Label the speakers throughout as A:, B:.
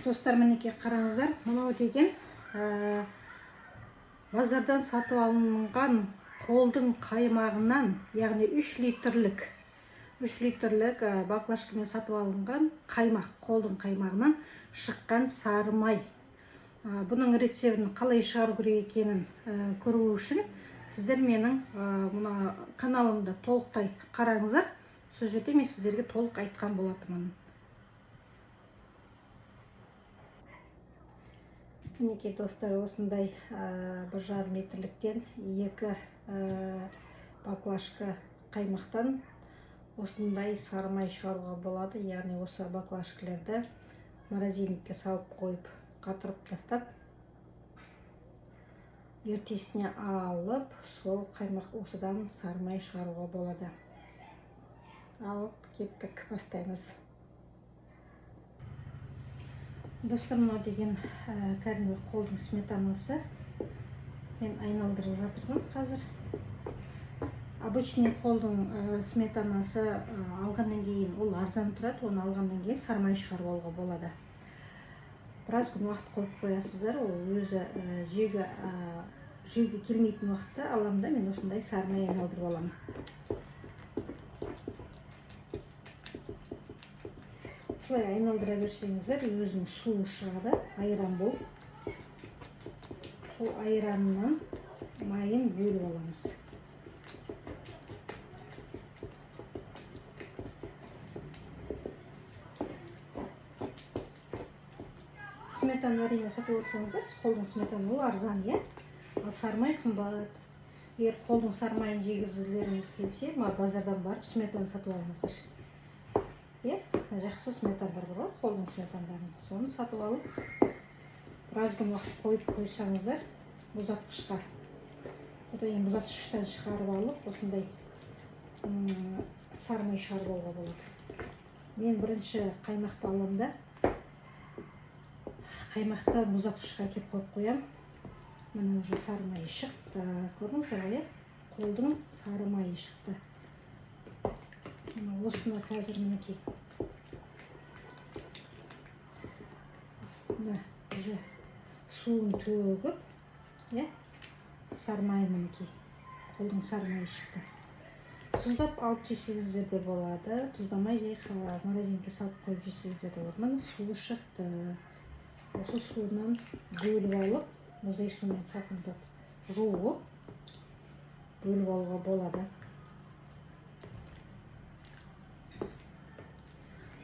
A: Достар, мінекей қараңыздар, мынау деген базардан сатып алынған қолдың қаймағынан, яғни 3 литрлік баклажкамен сатып алынған қаймақ, қолдың қаймағынан шыққан сары май. Бұның рецептін қалай шығару керек екенін көру үшін сіздер менің мына каналымда толықтай қараңыздар. Сол жерде мен сіздерге толық айтқан болатынмын. Мінекей достар, осындай 1,5 литрліктен 2 баклажка қаймақтан осындай сары май шығаруға болады. Яғни осы баклажкаларды морозильникке салып қойып, қатырып тастап, ертесіне алып, сол қаймақ осыдан сары май шығаруға болады. Алып кеттік, бастаймыз. Достар, мынау деген кәдімгі қолдың сметанасы. Мен айналдырып жатырмын қазір. Обычный қолдың сметанасы алғаннан кейін ол арзан тұрады. Оны алғаннан кейін сары май шығарып алуға болады. Біраз күн уақыт қойып қоясыздар. Ол өзі жеуге келмейтін уақытта аламын да, мен осындай сары май айналдырып аламын. Солай айналдыра берсеңіздер, өзінің суы шығады, айран болып. Сол айранның майын бөліп аламыз. Сметана әрине сатып алсаңыздар, қолдың сметана ол арзан, ал сары май қымбат. Егер қолдың сары майын жегізгілеріңіз келсе, базардан барып сметана сатып алыңыздар. Жақсы сметандар бар ғой, қолдың сметандарын. Соны сатып алып, біраз күн уақыт қойып қойсаңыздар бұзатқышқа. Одан кейін бұзатқыштан шығарып алып, осындай сары май шығарып алуға болады. Мен бірінші қаймақты аламын да, қаймақты бұзатқышқа әкеп қойып қоям. Міне уже сары май шықты. Көрдіңіздер ғой, қолдың сары майы шықты. Осыны қазір мінекей уже суын төгіп, сары май мінекей, қолдың сары майы шықты. Тұздап алып жесеңіздер де болады, тұздамай жай морозильникке салып қойып жесеңіздер де болады. Міне суы шықты. Осы суынан бөліп алып, мұздай сумен салқындап жуып, бөліп алуға болады.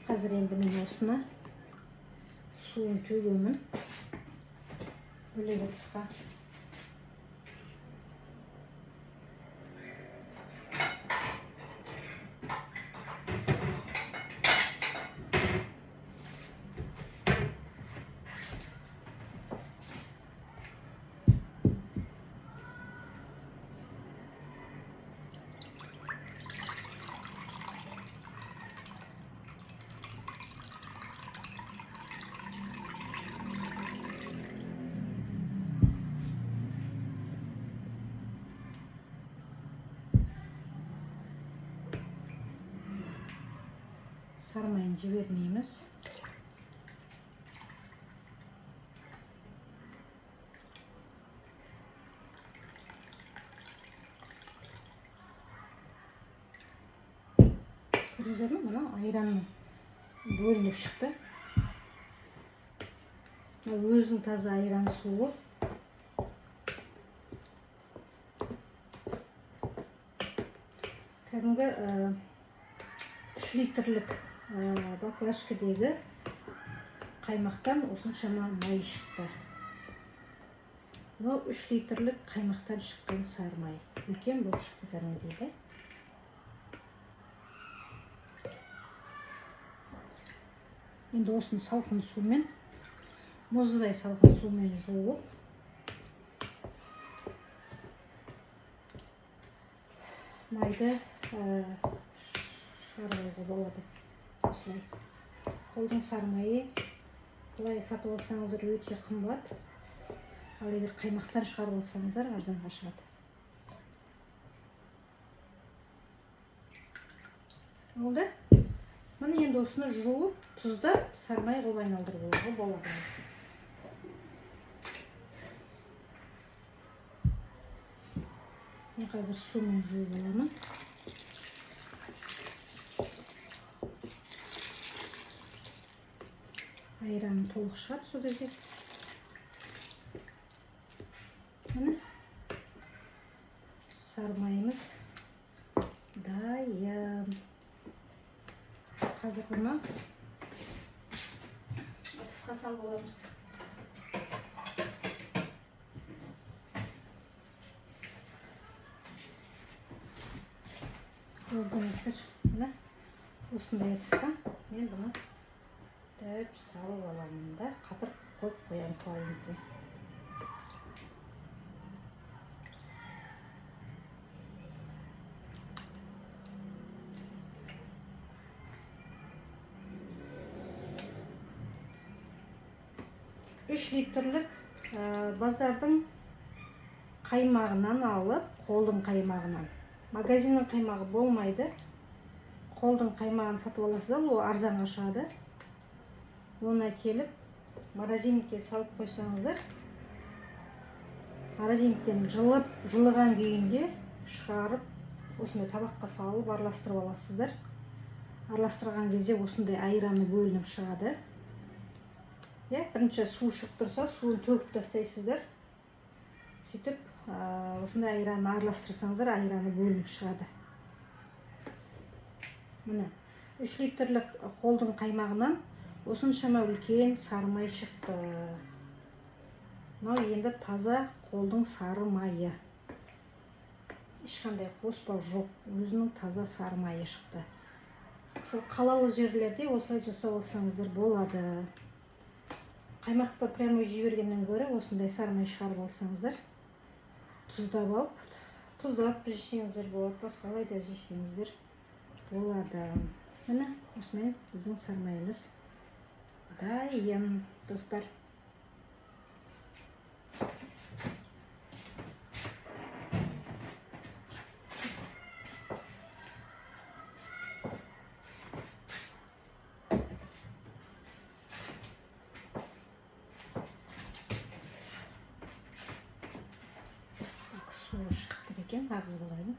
A: Қазір енді мен осыны суын төгемін бөлек ыдысқа. Сары майын жібермейміз. Көрдіңіздер ме? Мына айранның бөлініп шықты. Өзінің таза айран суы. Кәдімгі 3 литрлік баклажкадегі қаймақтан осыншама май шықты. Бұл 3 литрлік қаймақтан шыққан сары май. Үлкен болып шықты кәдімгідей. Енді осыны салқын сумен, мұздай салқын сумен жуып, майды шығарып болады. Осылай. Қолдың сары майы былай сатып алсаңыздар өте қымбат. Ал егер қаймақтан шығарып алсаңыздар арзанға шығады. Oldu. Міне енді осыны жуып, тұздап, сармай қылып айналдырып алуға болады. Мен қазір сумен жуып аламын. Айраны толық шығады сол кезде. Міне сармайымыз дайын. Қазір бұны ыдысқа салып аламыз. Көрдіңіздер, міне осындай ыдысқа мен бұны дәп салып аламын да қатырып қойып қоямын қалайынке. Үш литрлік базардың қаймағынан алып, қолдың қаймағынан. Магазиннің қаймағы болмайды. Қолдың қаймағын сатып аласыздар, ол арзанға шығады. Оны әкеліп, морозилникке салып қойсаңыздар, морозилниктен жылыған күйінде шығарып, осындай табаққа салып араластырып аласыздар. Араластырған кезде осындай айраны бөлініп шығады. Бірінші су шығып тұрса, суын төгіп тастайсыздар. Сөйтіп, осындай айраны араластырсаңыздар, айраны бөлініп шығады. Міне, 3 литрлік қолдың қаймағынан осыншама үлкен сары май шықты. Мынау енді таза қолдың сары майы. Ешқандай қоспа жоқ, өзінің таза сары майы шықты. Қалалы жерлерде осылай жасап алсаңыздар болады. Қаймақты прямо жібергеннен гөрі осындай сары май шығарып алсаңыздар, тұздап алып, жесеңіздер болады, басқалай да жесеңіздер болады. Міне, осымен біздің сары майымыз дайын, достар. Суы шықты екен, ағызып алайын.